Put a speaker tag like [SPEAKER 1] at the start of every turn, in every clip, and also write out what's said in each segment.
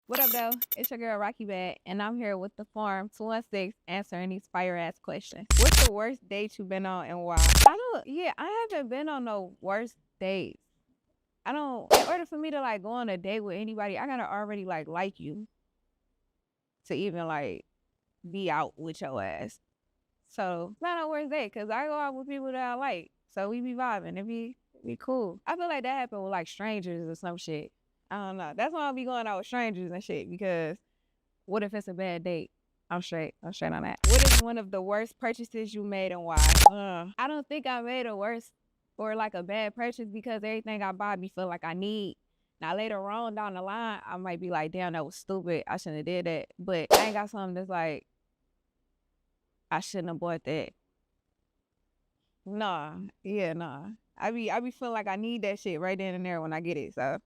[SPEAKER 1] What up, though? It's your girl Rocky Bad, and I'm here with the Farm 216 answering these fire ass questions. What's the worst date you've been on and why? I haven't been on no worst dates. I don't, in order for me to like go on a date with anybody, I gotta already like you to even like be out with your ass. So it's not a worst date because I go out with people that I like. So we be vibing. It be cool. I feel like that happened with like strangers or some shit. I don't know. That's why I'll be going out with strangers and shit because what if it's a bad date? I'm straight. I'm straight on that. What is one of the worst purchases you made and why? I don't think I made a worse or like a bad purchase because everything I buy me feel like I need. Now later on down the line, I might be like, damn, that was stupid. I shouldn't have did that. But I ain't got something that's like, I shouldn't have bought that. Nah, yeah, nah. I be feeling like I need that shit right then and there when I get it. So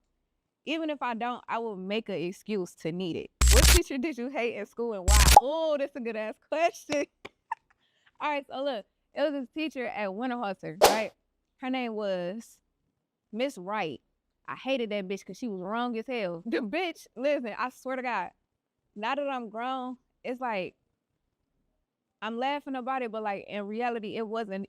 [SPEAKER 1] even if I don't, I will make an excuse to need it. What teacher did you hate in school and why? Oh, that's a good ass question. All right, so look, it was this teacher at Winterhalter, right? Her name was Miss Wright. I hated that bitch because she was wrong as hell. The bitch, listen, I swear to God, now that I'm grown, it's like I'm laughing about it, but like in reality,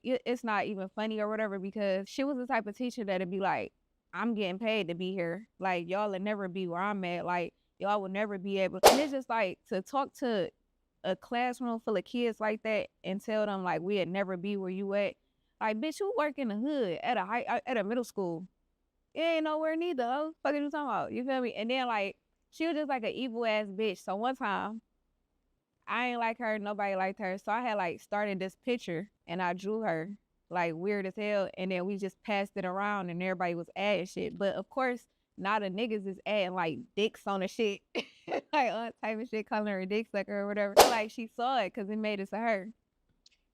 [SPEAKER 1] it's not even funny or whatever because she was the type of teacher that'd be like, I'm getting paid to be here. Like, y'all will never be where I'm at. Like, y'all will never be able. And it's just like to talk to a classroom full of kids like that and tell them like we'd never be where you at. Like, bitch, you work in the hood at a middle school. It ain't nowhere neither. Oh, fuck you talking about? You feel me? And then like she was just like an evil ass bitch. So one time I ain't like her, nobody liked her. So I had like started this picture and I drew her like weird as hell. And then we just passed it around and everybody was adding shit. But of course, now the niggas is adding like dicks on the shit. Like all type of shit, calling her a dick sucker or whatever. So, like she saw it because it made it to her.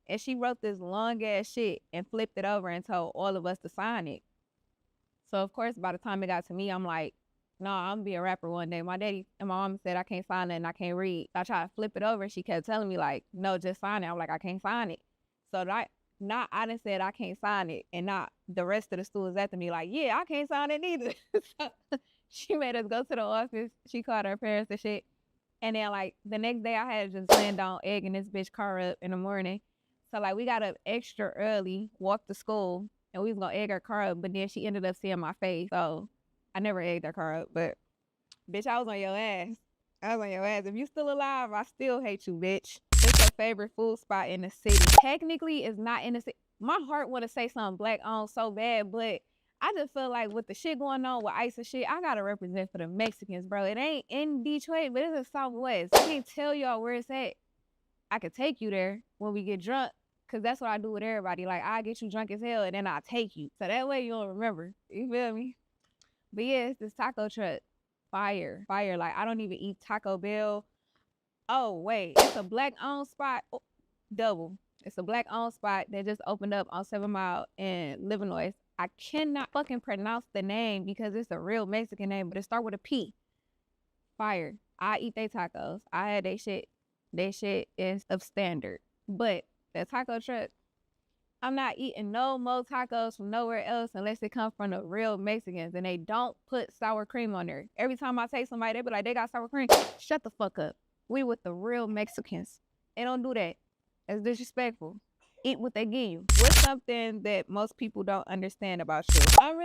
[SPEAKER 1] And she wrote this long ass shit and flipped it over and told all of us to sign it. So of course, by the time it got to me, I'm like, no, I'm gonna be a rapper one day. My daddy and my mom said I can't sign it and I can't read. I tried to flip it over. She kept telling me like, no, just sign it. I'm like, I can't sign it. So that not I done said I can't sign it, and not the rest of the students after me like, yeah, I can't sign it neither. So she made us go to the office. She called her parents and shit. And then like the next day, I had just planned on egging this bitch car up in the morning. So like we got up extra early, walked to school, and we was gonna egg her car up, but then she ended up seeing my face. So I never egged her car up, but bitch, I was on your ass. I was on your ass. If you still alive, I still hate you, bitch. What's your favorite food spot in the city? Technically, it's not in the city. My heart want to say something black on so bad, but I just feel like with the shit going on with ICE and shit, I gotta represent for the Mexicans, bro. It ain't in Detroit, but it's in Southwest. I can't tell y'all where it's at. I could take you there when we get drunk, cause that's what I do with everybody. Like I get you drunk as hell, and then I take you, so that way you don't remember. You feel me? But yeah, it's this taco truck. Fire. Fire. Like I don't even eat Taco Bell. Oh, wait. It's a black owned spot. Oh, double. It's a black owned spot that just opened up on 7 Mile in Livernois. I cannot fucking pronounce the name because it's a real Mexican name, but it start with a P. Fire. I eat they tacos. I had they shit. They shit is of standard. But the taco truck, I'm not eating no more tacos from nowhere else unless it comes from the real Mexicans, and they don't put sour cream on there. Every time I take somebody, they be like, they got sour cream. Shut the fuck up. We with the real Mexicans. They don't do that. That's disrespectful. Eat what they give you. What's something that most people don't understand about you? I'm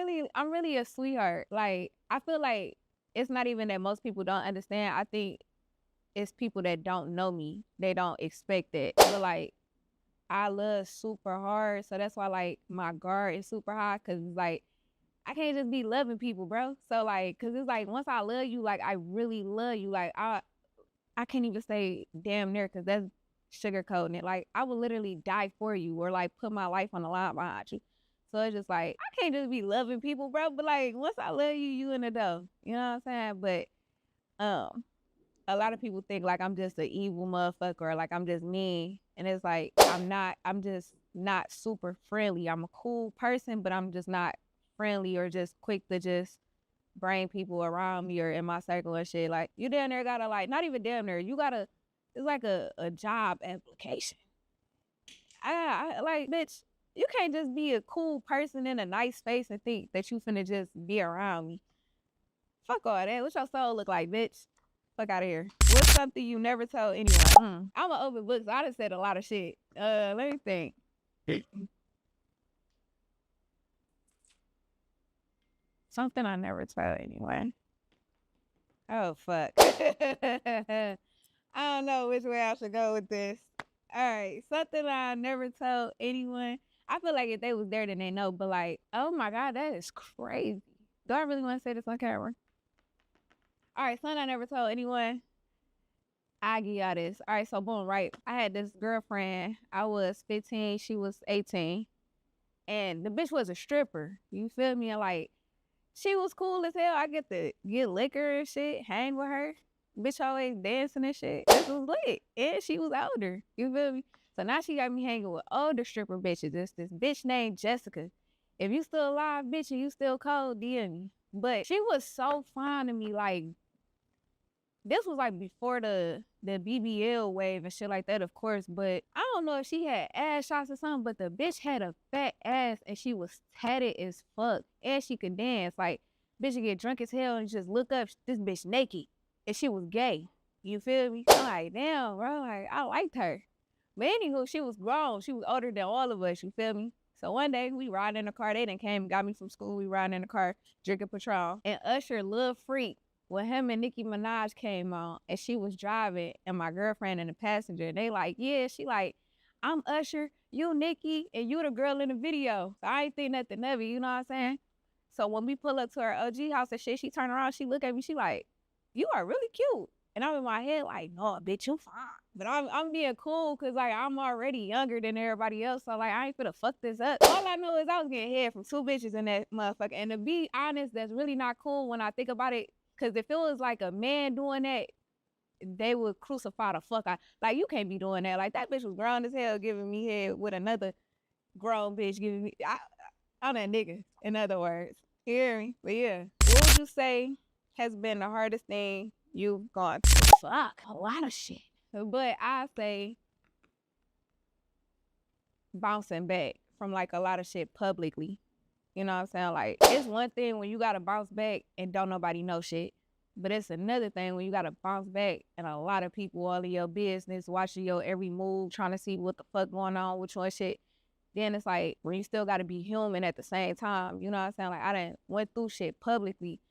[SPEAKER 1] really a sweetheart. Like I feel like it's not even that most people don't understand. I think it's people that don't know me. They don't expect that. But like I love super hard. So that's why like my guard is super high because it's like I can't just be loving people, bro. So like, cause it's like once I love you, like I really love you. Like I can't even say damn near because that's sugarcoating it. Like I would literally die for you or like put my life on the line behind you. So it's just like I can't just be loving people, bro. But like once I love you, you in the dough. You know what I'm saying? But a lot of people think like I'm just an evil motherfucker or like I'm just mean. And it's like I'm not. I'm just not super friendly. I'm a cool person, but I'm just not friendly or just quick to just bring people around me or in my circle and shit. Like you damn near gotta like not even damn near. You gotta it's like a job application. I like bitch, you can't just be a cool person in a nice face and think that you finna just be around me. Fuck all that. What your soul look like, bitch? Fuck out of here. What's something you never told anyone? I'm an open book, so I done said a lot of shit. Let me think. Something I never told anyone. Oh, fuck. I don't know which way I should go with this. All right. Something I never told anyone. I feel like if they was there, then they know. But like, oh my God, that is crazy. Do I really want to say this on camera? All right. Something I never told anyone. I give y'all this. All right. So boom, right. I had this girlfriend. I was 15. She was 18. And the bitch was a stripper. You feel me? And like, she was cool as hell. I get to get liquor and shit, hang with her. Bitch always dancing and shit. This was lit. And she was older. You feel me? So now she got me hanging with older stripper bitches. This bitch named Jessica. If you still alive, bitch, and you still cold, DM me. But she was so fine to me. Like, this was like before the BBL wave and shit like that, of course. But I don't know if she had ass shots or something, but the bitch had a fat ass and she was tatted as fuck. And she could dance. Like, bitch would get drunk as hell and just look up, this bitch naked. And she was gay. You feel me? I'm like, damn, bro. Like, I liked her. But anywho, she was grown. She was older than all of us. You feel me? So one day we riding in the car. They done came and got me from school. We riding in the car, drinking Patron. And Usher, Lil Freak, when him and Nicki Minaj came on and she was driving and my girlfriend in the passenger, they like, yeah, she like, I'm Usher, you Nicki, and you the girl in the video. So I ain't think nothing of it, you know what I'm saying? So when we pull up to her OG house and shit, she turned around, she look at me, she like, you are really cute. And I'm in my head like, no, bitch, you fine. But I'm being cool because like I'm already younger than everybody else. So like I ain't finna fuck this up. All I know is I was getting head from 2 bitches in that motherfucker. And to be honest, that's really not cool when I think about it. Cause if it was like a man doing that, they would crucify the fuck out. Like, you can't be doing that. Like, that bitch was grown as hell giving me head with another grown bitch giving me. I'm that nigga, in other words. You hear me? But yeah. What would you say has been the hardest thing you've gone through? Fuck, a lot of shit. But I say bouncing back from like a lot of shit publicly. You know what I'm saying? Like, it's one thing when you gotta bounce back and don't nobody know shit. But it's another thing when you gotta bounce back and a lot of people all in your business, watching your every move, trying to see what the fuck going on with your shit. Then it's like, when you still gotta be human at the same time. You know what I'm saying? Like, I done went through shit publicly.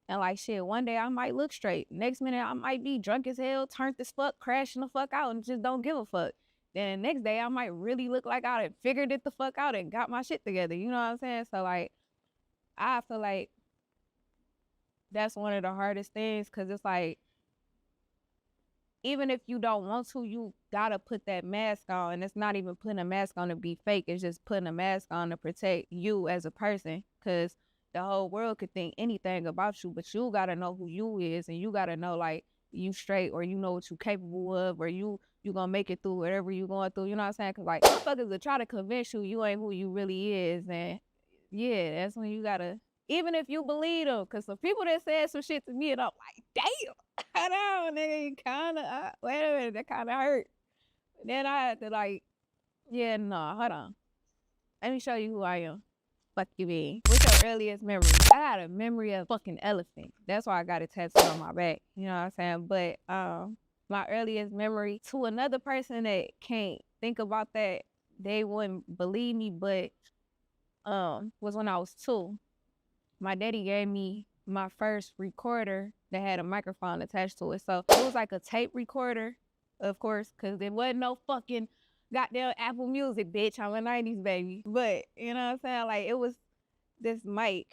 [SPEAKER 1] And like, shit, one day I might look straight. Next minute I might be drunk as hell, turned as fuck, crashing the fuck out and just don't give a fuck. Then the next day I might really look like I done figured it the fuck out and got my shit together. You know what I'm saying? So like, I feel like that's one of the hardest things because it's like, even if you don't want to, you gotta put that mask on. And it's not even putting a mask on to be fake. It's just putting a mask on to protect you as a person because the whole world could think anything about you, but you gotta know who you is and you gotta know like you straight or you know what you capable of or you gonna make it through whatever you going through. You know what I'm saying? Because like, motherfuckers will try to convince you ain't who you really is. And yeah, that's when you gotta, even if you believe them, because some people that said some shit to me and I'm like, damn, hold on, nigga, you kinda, wait a minute, that kinda hurt. Then I had to like, yeah, no, hold on. Let me show you who I am. Fuck you mean. What's your earliest memory? I got a memory of fucking elephant. That's why I got it tattooed on my back. You know what I'm saying? But my earliest memory to another person that can't think about that, they wouldn't believe me, but was when I was 2. My daddy gave me my first recorder that had a microphone attached to it. So it was like a tape recorder, of course, because there wasn't no fucking goddamn Apple Music, bitch. I'm a 90s baby. But, you know what I'm saying? Like, it was this mic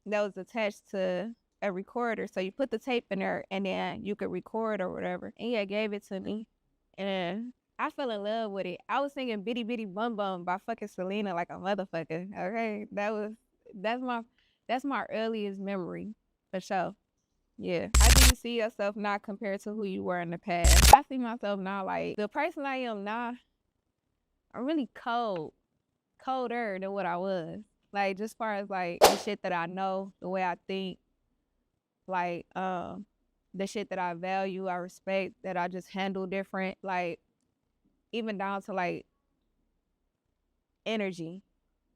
[SPEAKER 1] that was attached to a recorder. So you put the tape in there and then you could record or whatever. And yeah, gave it to me. And I fell in love with it. I was singing Bitty Bitty Bum Bum by fucking Selena like a motherfucker. Okay. That's my earliest memory, for sure. Yeah. How do you see yourself now compared to who you were in the past? I see myself now like the person I am now. I'm really colder than what I was. Like, just far as like the shit that I know, the way I think, like the shit that I value, I respect, that I just handle different. Like, even down to like energy.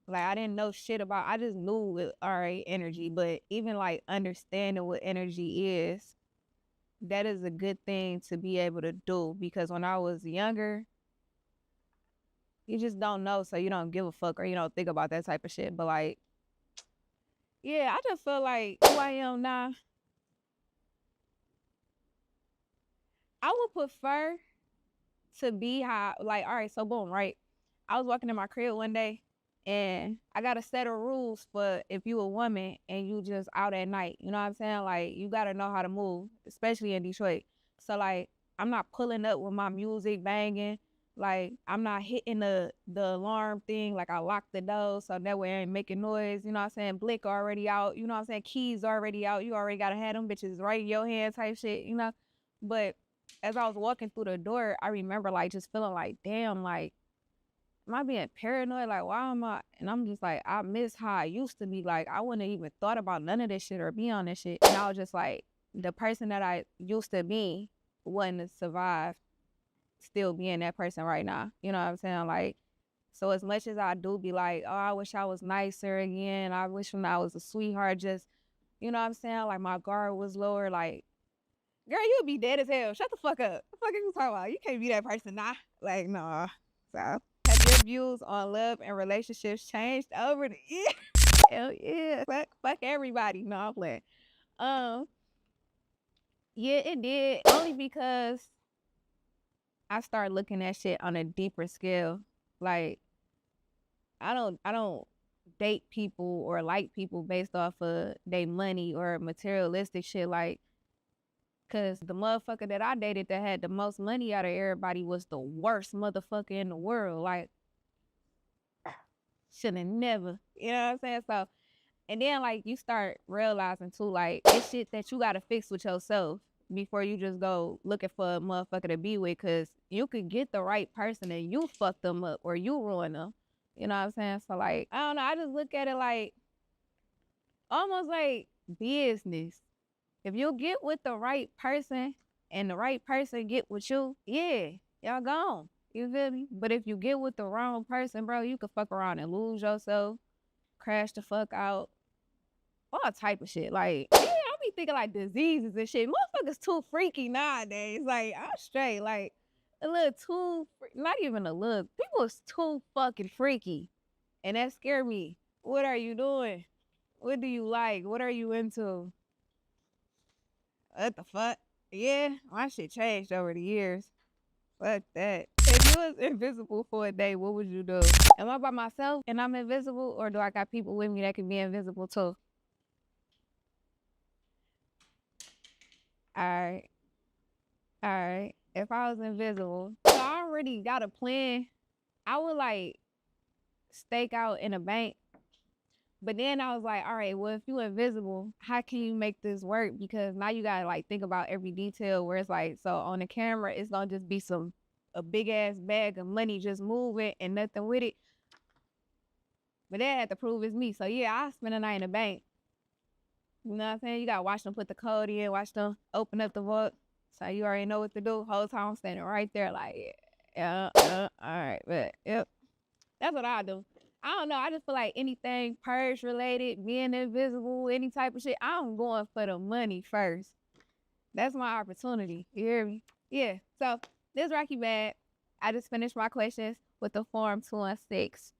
[SPEAKER 1] Like, I didn't know shit about, I just knew all right, energy, but even like understanding what energy is, that is a good thing to be able to do, because when I was younger, you just don't know, so you don't give a fuck or you don't think about that type of shit. But like, yeah, I just feel like who I am now, I would prefer to be how, like, all right, so boom, right? I was walking in my crib one day and I got a set of rules for if you a woman and you just out at night. You know what I'm saying? Like, you got to know how to move, especially in Detroit. So, like, I'm not pulling up with my music banging. Like, I'm not hitting the alarm thing. Like, I lock the door so that way I ain't making noise. You know what I'm saying? Blick already out. You know what I'm saying? Keys already out. You already got to have them bitches right in your hand type shit, you know? But as I was walking through the door, I remember like just feeling like, damn, like, am I being paranoid? Like, why am I? And I'm just like, I miss how I used to be. Like, I wouldn't even thought about none of this shit or be on this shit. And I was just like, the person that I used to be wouldn't survive still being that person right now. You know what I'm saying? Like, so as much as I do be like, oh, I wish I was nicer again. I wish when I was a sweetheart, just, you know what I'm saying? Like, my guard was lower. Like, girl, you would be dead as hell. Shut the fuck up. The fuck are you talking about? You can't be that person now. Like, nah. So, have your views on love and relationships changed over the years? Hell yeah. Fuck everybody. No, I'm playing. Um, yeah, it did. Only because I started looking at shit on a deeper scale. Like, I don't date people or like people based off of their money or materialistic shit. Like, cause the motherfucker that I dated that had the most money out of everybody was the worst motherfucker in the world. Like, shoulda never. You know what I'm saying? So, and then like you start realizing too, like, it's shit that you gotta fix with yourself before you just go looking for a motherfucker to be with. Cause you could get the right person and you fuck them up or you ruin them. You know what I'm saying? So like, I don't know. I just look at it like almost like business. If you get with the right person and the right person get with you, yeah, y'all gone. You feel me? But if you get with the wrong person, bro, you could fuck around and lose yourself, crash the fuck out, all type of shit. Like, yeah, I be thinking like diseases and shit. Motherfuckers too freaky nowadays. Like, I'm straight. Like, a little too, not even a little. People's too fucking freaky. And that scare me. What are you doing? What do you like? What are you into? What the fuck? Yeah, my shit changed over the years. Fuck that. If you was invisible for a day, what would you do? Am I by myself and I'm invisible, or do I got people with me that can be invisible too? Alright, alright. If I was invisible, so I already got a plan. I would like stake out in a bank. But then I was like, all right, well, if you invisible, how can you make this work? Because now you gotta like think about every detail where it's like, so on the camera, it's gonna just be a big ass bag of money just moving and nothing with it. But they had to prove it's me. So yeah, I spend a night in the bank. You know what I'm saying? You gotta watch them put the code in, watch them open up the vault. So you already know what to do. Whole time I'm standing right there, like, yeah, all right, but yep. That's what I do. I don't know. I just feel like anything purge related, being invisible, any type of shit, I'm going for the money first. That's my opportunity. You hear me? Yeah. So this Rocky Bad, I just finished my questions with the Form 2 and 6.